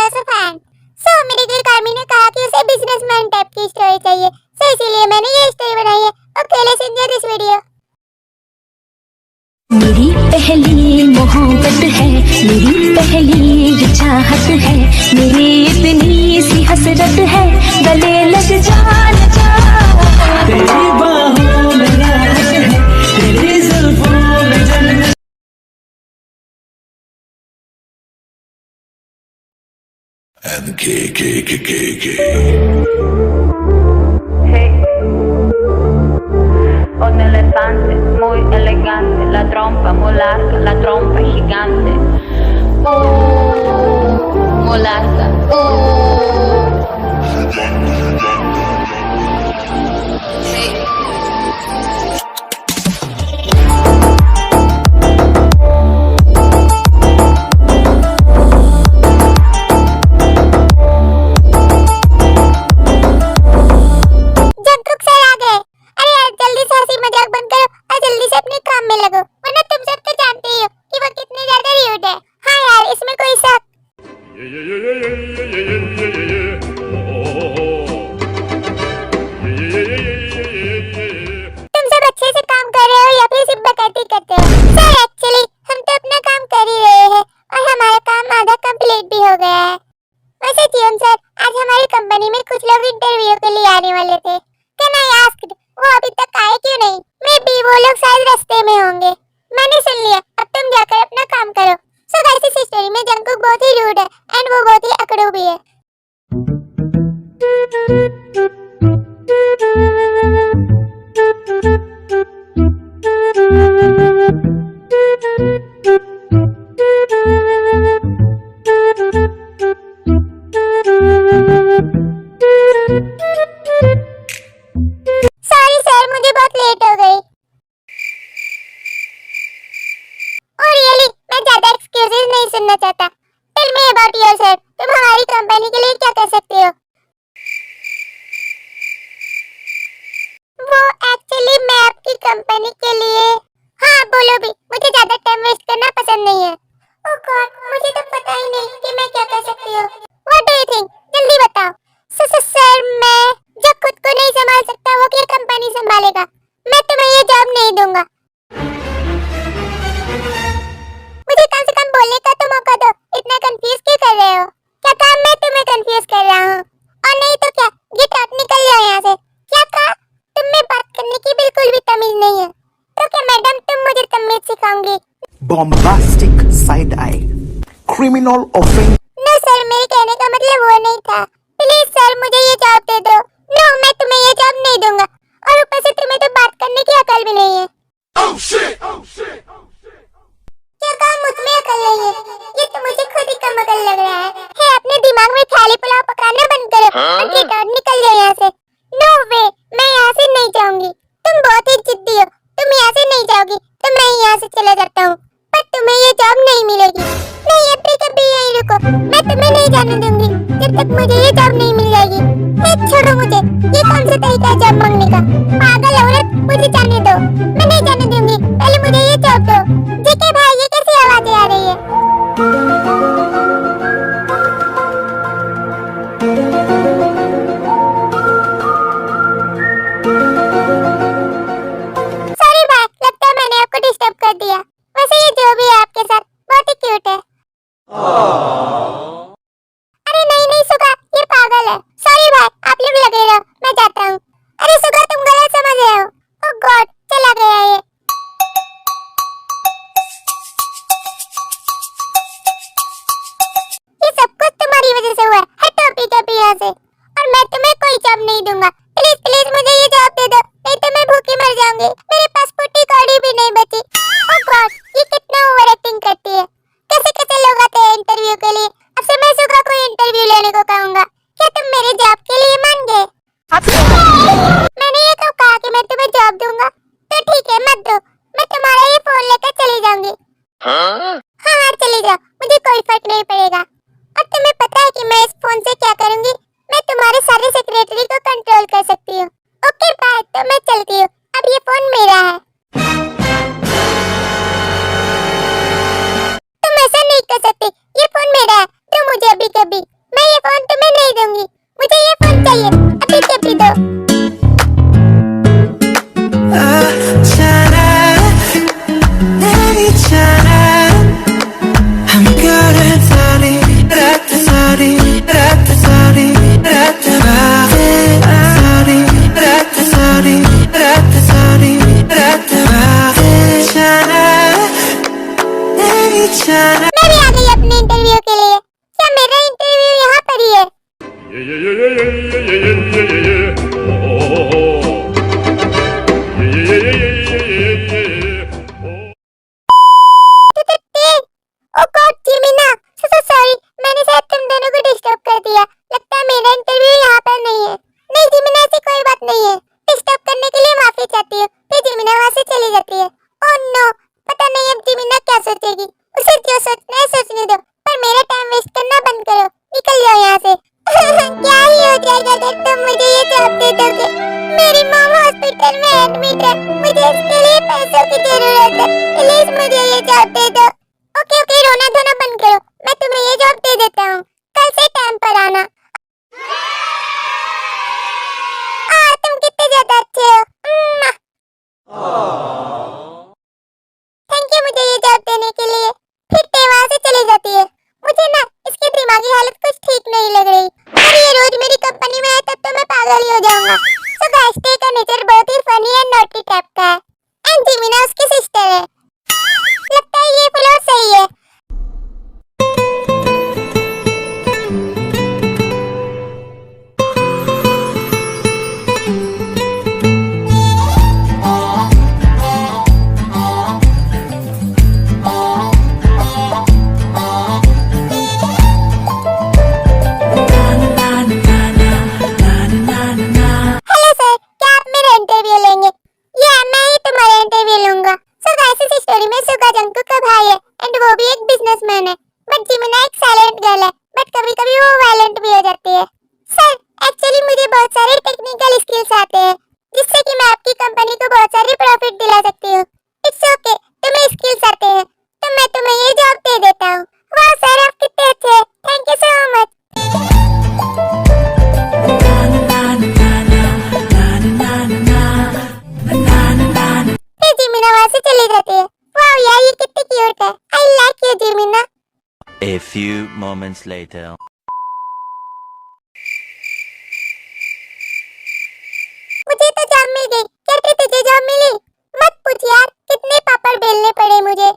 Also fan. सो मेरे दिल कार्मी ने कहा कि उसे बिजनेसमैन टाइप की स्टोरी चाहिए, सो इसीलिए मैंने ये स्टोरी बनाई है। Okay, let's enjoy this video. मेरी पहली मोहब्बत है, मेरी पहली चाहत है, मेरी इतनी सी हसरत है, गले लग जान जा। तेरी बाहों में राहत है, तेरी जुल्फों में जन्नत। And K. Ho un elefante muy elegante, la trompa muy larga, la trompa gigante. Muy larga. Hey. Company में कुछ लोग इंटरव्यू के लिए आने वाले थे। कैन आई आस्क्ड, वो अभी तक आए क्यों नहीं? मे बी वो लोग शायद रास्ते में होंगे। मैंने सुन लिया, अब तुम जाकर अपना काम करो। सो गाइस, इस स्टोरी में जंगकुक बहुत ही रूड है एंड वो बहुत ही अकड़ू भी है। सॉरी सर, मुझे बहुत लेट हो गई। और रियली मैं ज्यादा एक्सक्यूजेस नहीं सुनना चाहता। टेल मी अबाउट योरसेल्फ, तुम हमारी कंपनी के लिए क्या कर सकते हो? वो एक्चुअली मैं आपकी कंपनी के लिए, हाँ बोलो भी, मुझे ज्यादा टाइम वेस्ट करना पसंद नहीं है। ओह गॉड, मुझे तो पता ही नहीं कि मैं क्या कर सकती हूँ। What do you think? जल्दी बताओ। सर, मैं जो खुद को नहीं संभाल सकता वो क्या कंपनी संभालेगा? मैं तुम्हें ये जॉब नहीं दूंगा। मुझे कम से कम बोलने का तो मौका दो। इतना कंफ्यूज क्यों कर रहे हो? क्या काम मैं तुम्हें कंफ्यूज कर रहा हूँ? और नहीं तो क्या, गेट आउट, निकल जाओ यहाँ से। क्या कहा? तुम में बात करने की बिल्कुल भी तमीज नहीं है। तो क्या मैडम तुम मुझे तमीज सिखाओगी? Bombastic side eye, criminal offense. No sir, मेरे कहने का मतलब वो नहीं था। प्लीज सर, मुझे ये जॉब दे दो। नो, मैं तुम्हें ये जॉब नहीं दूंगा। और ऊपर से तुम्हें तो बात करने की अकल भी नहीं है। क्या कहा मुझ में अकल नहीं है? ये तो मुझे खुद ही कम अकल लग रहा है। हे, अपने दिमाग में थाली पुलाव पकाना बंद करो और गेट आउट, निकल जाओ यहाँ से। नो वे, मैं यहाँ से नहीं जाऊंगी। तुम बहुत ही जिद्दी हो। तुम यहाँ से नहीं जाओगी तो मैं यहाँ से चला जाता हूँ, पर तुम्हें ये जॉब नहीं मिलेगी। नहीं, अभी कभी यहीं रुको, मैं तुम्हें नहीं जाने दूंगी जब तक मुझे ये जॉब नहीं मिल जाएगी। छोड़ो मुझे, ये कौन सा तरीका है जॉब मांगने का? पागल औरत, मुझे जाने दो। मैं नहीं जाने दूंगी, पहले मुझे ये जॉब दो। जेके भाई, ये कैसी आवाजें आ रही है? सॉरी भाई, लगता है मैंने आपको डिस्टर्ब कर दिया। वैसे ये जो भी है आपके साथ बहुत ही क्यूट है। अरे नहीं सुगा, ये पागल है। सॉरी भाई, आप लोग लगे रहो, मैं जाता हूँ। अरे सुगा, तुम गलत समझ रहे हो। ओह गॉड, चला गया ये। ये सब कुछ तुम्हारी वजह से हुआ है। हटो अभी यहाँ से। और मैं तुम्हें कोई जॉब नहीं दूंगा। प्लीज प्लीज मुझे ये जॉब दे दो, नहीं तो मैं भूखी मर जाऊंगी। मेरे पास फूटी कौड़ी भी नहीं बची। ओह गॉड, ये कितना ओवर एक्टिंग करती है। कैसे लोग आते हैं इंटरव्यू के लिए। अब से मैं सुगा को इंटरव्यू लेने को कहूंगा। क्या तुम मेरे जॉब के लिए मान गए? मैंने ये कब कहा कि मैं तुम्हें जॉब दूंगा? तो ठीक है, मत दो। मैं तुम्हारा ये फोन लेकर चली जाऊंगी। हाँ, चली जाओ, मुझे कोई फर्क नहीं पड़ेगा। और तुम्हें पता है कि मैं इस फोन से क्या करूंगी? मैं तुम्हारे सारे सेक्रेटरी को कंट्रोल कर सकती हूँ। ओके बाय, तो मैं चलती हूँ। अब ये फोन मेरा है। तुम ऐसा नहीं कर सकती, ये फोन मेरा है। दो मुझे अभी कभी। करना बंद करो, निकल जाओ यहाँ से। क्या ही हो जाएगा अगर तुम मुझे ये जॉब दे दोगे? मेरी मॉम हॉस्पिटल में एडमिट है, मुझे इसके लिए पैसों की जरूरत है, प्लीज मुझे ये जॉब दे दो। ओके ओके, रोना धोना बंद करो, मैं तुम्हें ये जॉब दे देता हूँ, कल से टाइम पर आना। तुम कितने ज्यादा अच्छे हो। थैंक यू मुझे ये जॉब देने के लिए। फिर ते वहाँ से चली जाती है। मुझे ना इसकी दिमागी हालत कुछ ठीक नहीं लग रही, और ये रोज मेरी कंपनी में आए तब तो मैं पागल ही हो जाऊंगा। सो गाइस, ते का नेचर बहुत ही फनी एंड नॉटी टाइप का है, एंड जिमिना उसकी सिस्टर है। लगता है ये फ्लोर सही है। A few moments later. मुझे तो जॉब मिल गई। क्या तुझे जॉब मिली? मत पूछ यार, कितने पापड़ बेलने पड़े मुझे,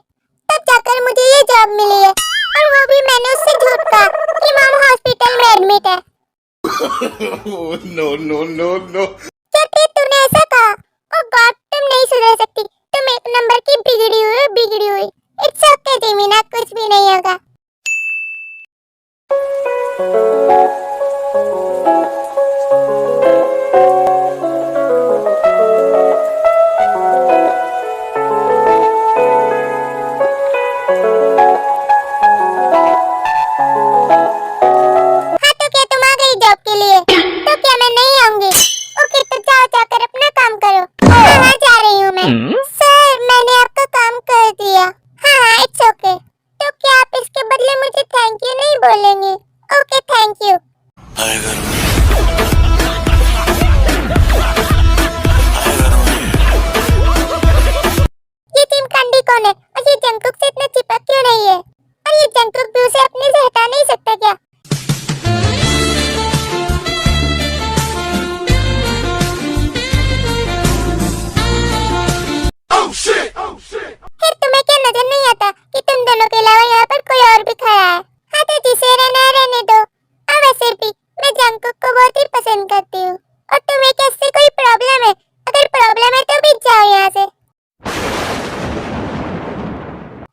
तब जाकर मुझे ये जॉब मिली है। और वो भी मैंने उससे झूठ कहा कि मामा हॉस्पिटल में एडमिट है। No. क्या तूने ऐसा कहा? ओह गॉड, तुम नहीं सुधर सकती, तुम एक नंबर की बिगड़ी हुई। इट्स ओके जिमिना, कुछ भी नहीं होगा। बोलेंगे। Okay thank you. ये टीम कंडी कौन है और ये जंकुक से इतना चिपक क्यों नहीं है? और ये जंकुक भी उसे अपने से हटा नहीं सकता क्या? फिर तुम्हें क्या नजर नहीं आता कि तुम दोनों के अलावा यहाँ पर कोई और भी खड़ा है? हाँ तो जिसे रहने दो। और वैसे भी मैं जंकुक को बहुत ही पसंद करती हूँ। और तुम्हें कैसे कोई प्रॉब्लम है? अगर प्रॉब्लम है तो भी जाओ यहाँ से।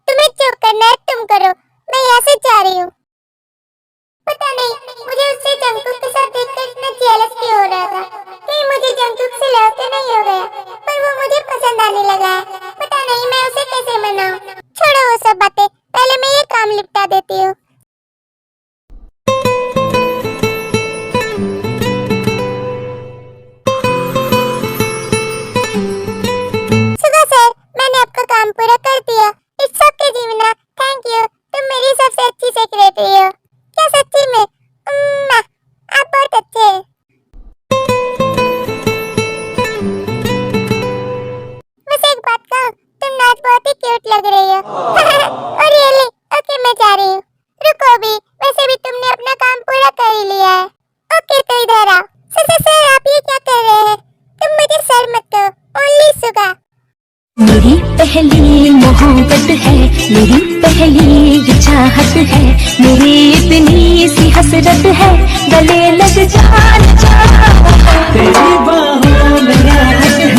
तुम्हें जो करना है तुम करो, मैं यहाँ से जा रही हूँ। पता नहीं मुझे उससे जंकुक के साथ देखकर इतना जेलस क्यों हो रहा था। कहीं मुझे जंकुक से लव तो नहीं हो गया, पर वो मुझे पसंद आने लगा है। पता नहीं मैं उसे कैसे मनाऊं। छोड़ो वो सब बातें, पहले मैं ये काम निपटा देती हूँ। सुगा सर, मैंने आपका काम पूरा कर दिया। इट्स ओके जीवना, थैंक यू। तुम मेरी सबसे अच्छी सेक्रेटरी हो। क्या सच्ची में? आप बहुत अच्छे हैं। बस एक बात कहूं, तुम आज बहुत ही क्यूट लग रही हो। और रियली? ओके मैं जा रही हूँ। रुको अभी, वैसे भी तुमने अपना काम पूरा कर ही लिया है। ओके तो इधर आओ। सर आप ये क्या कर रहे हैं? तुम मुझे सर मत कहो, ओनली सुगा। मेरी पहली मोहब्बत है, मेरी पहली चाहत है, मेरी इतनी सी हसरत है, गले लग जान जा तेरी बाहों में राहत है।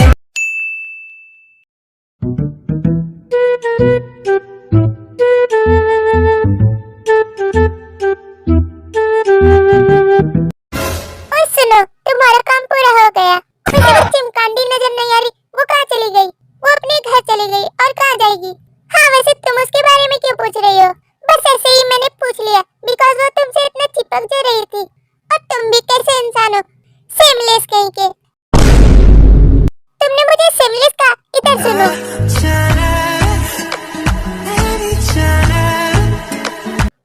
और सुनो, तुम्हारा काम पूरा हो गया। मुझे वो चिमकांडी नजर नहीं आ रही, वो कहाँ चली गई? वो अपने घर चली गई और कहाँ जाएगी? हाँ वैसे तुम उसके बारे में क्यों पूछ रही हो? बस ऐसे ही मैंने पूछ लिया बिकॉज़ वो टपक जो रही थी। और तुम भी कैसे इंसान हो, सेमलेस कहीं के। तुमने मुझे सेमलेस कहा, इधर सुनो।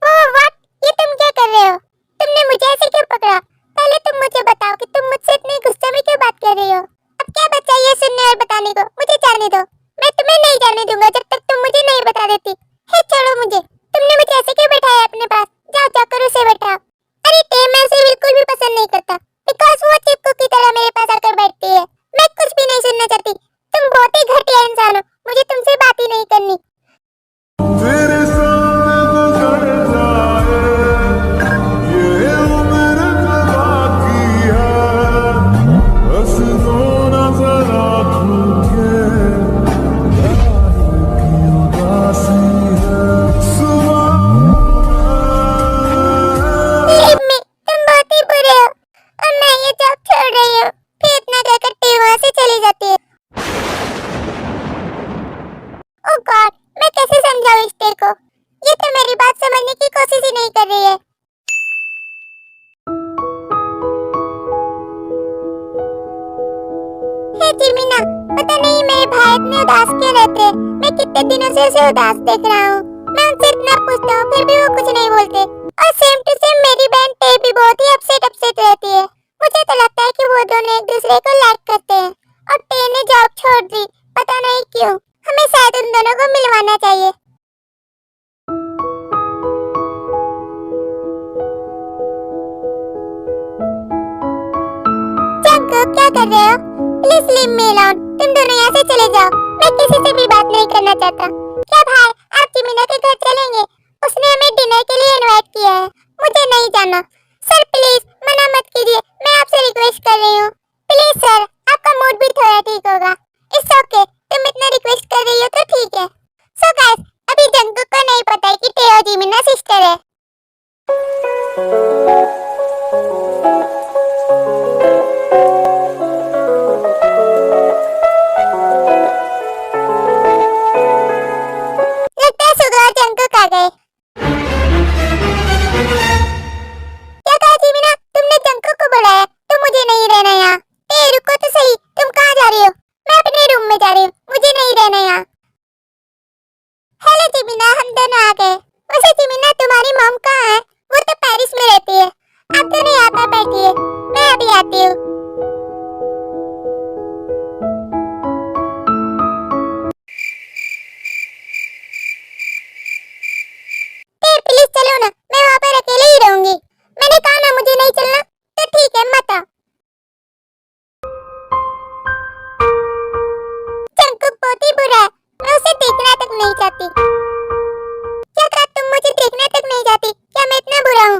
ओह व्हाट, ये तुम क्या कर रहे हो? तुमने मुझे ऐसे क्यों पकड़ा? पहले तुम मुझे बताओ कि तुम मुझसे इतने गुस्से में क्यों बात कर रही हो? अब क्या बचा ये सुनने और बताने को? मुझे जाने दो। मैं तुम्हें नहीं जाने दूंगा जब तक तुम मुझे नहीं बता देती। हे छोड़ो मुझे। तुमने मुझे ऐसे क्यों बैठाया अपने पास? जाओ जाकर उसे बैठाओ। अरे टे मैं उसे बिल्कुल भी पसंद नहीं करता, बिकॉज वो चिपकू की तरह मेरे पास आकर बैठती है। मैं कुछ भी नहीं सुनना चाहती। तुम बहुत ही घटिया इंसान हो, मुझे तुमसे बात ही नहीं करनी। तेरे सामने गुजर जाए ये उम्र बाकी है, बस दो नजर आँखों के की उदासी है। Leave me, तुम बहुत ही बुरे हो और मैं ये जॉब छोड़ रही हूँ। फिर इतना कहकर टे वहाँ से चली जाती है। ओह गॉड, मैं कैसे समझाऊं इस टे को? ये तो मेरी बात समझने की कोशिश ही नहीं कर रही है। हे जिमीना, पता नहीं मेरे भाई इतने उदास क्यों रहते हैं। मैं कितने दिनों से उसे उदास देख रहा हूँ। मैं उनसे इतना पूछता हूँ फिर भी वो कुछ नहीं बोलते। और सेम टू सेम मेरी बहन टे भी बहुत ही अपसेट रहती है। मुझे तो लगता है कि वो दोनों एक दूसरे को लाइक करते हैं और टे ने जॉब छोड़ दी, पता नहीं क्यों। हमें शायद उन दोनों को मिलवाना चाहिए। जंगकुक, क्या कर रहे हो? Please leave me alone. तुम दोनों यहाँ से चले जाओ। मैं किसी से भी बात नहीं करना चाहता। क्या भाई, आप जिमीना के घर चलेंगे? उसने हमें डिनर के लिए इनवाइट किया है। मुझे नहीं जाना। सर प्लीज मना मत कीजिए, मैं आपसे रिक्वेस्ट कर रही हूँ। प्लीज सर, आपका मूड भी थोड़ा ठीक होगा। इट्स ओके, तुम इतना रिक्वेस्ट कर रही हो तो ठीक है। सो गाइस, अभी जंगकुक को नहीं पता है कि टे और जिमीना सिस्टर है। लगता है सुगा और जंगकुक आ गए। क्या कहा जिमीना? तुमने जंगकुक को बुलाया तो मुझे नहीं रहना यहाँ। ए रुको तो सही, तुम कहाँ जा रही हो? मैं अपने रूम में जा रही हूँ, मुझे नहीं रहना यहाँ। हेलो जिमीना, हम दोनों आ गए। वैसे जिमीना, तुम्हारी मॉम कहाँ है? वो तो पेरिस में रहती है। आप दोनों यहाँ पर बैठिए, मैं अभी आती हूँ। प्लीज चलो ना, मैं वहाँ पर अकेले ही रहूंगी। मैंने कहा ना मुझे नहीं चलना, तो ठीक है मत आओ। जंगकुक बहुत ही बुरा है, मैं उसे देखना तक नहीं चाहती। क्या कहा? तुम मुझे देखना तक नहीं चाहती? क्या मैं इतना बुरा हूँ?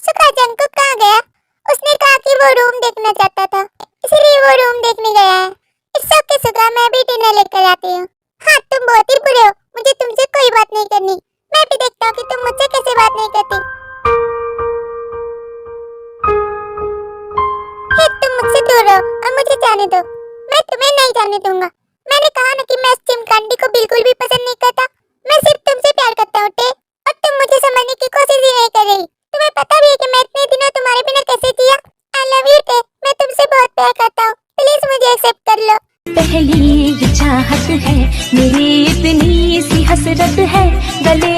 सुगा, जंगकुक कहाँ गया? उसने कहा कि वो रूम देखना चाहता था, इसलिए वो रूम देखने गया है। इट्स ओके सुगा, मैं भी डिनर लेकर आती हूँ। हाँ, तुम बहुत ही बुरे हो, मुझे तुमसे कोई बात नहीं करनी। मैं भी देखता हूँ कि तुम मुझसे कैसे बात नहीं करती। हे, तुम मुझसे दूर रहो और मुझे जाने दो। मैं तुम्हें नहीं जाने दूंगा। मैंने कहा ना कि मैं उस चिमकांडी को बिल्कुल भी पसंद नहीं करता। मैं सिर्फ तुमसे प्यार करता हूँ टे, और तुम मुझे समझने की कोशिश ही नहीं कर रही। तुम्हें पता भी है कि मैं इतने दिनों तुम्हारे बिना कैसे जिया। आई लव यू टे, मैं तुमसे बहुत प्यार करता हूँ। प्लीज मुझे एक्सेप्ट कर लो। पहली ये चाहत है मेरी, इतनी सी हसरत है, गले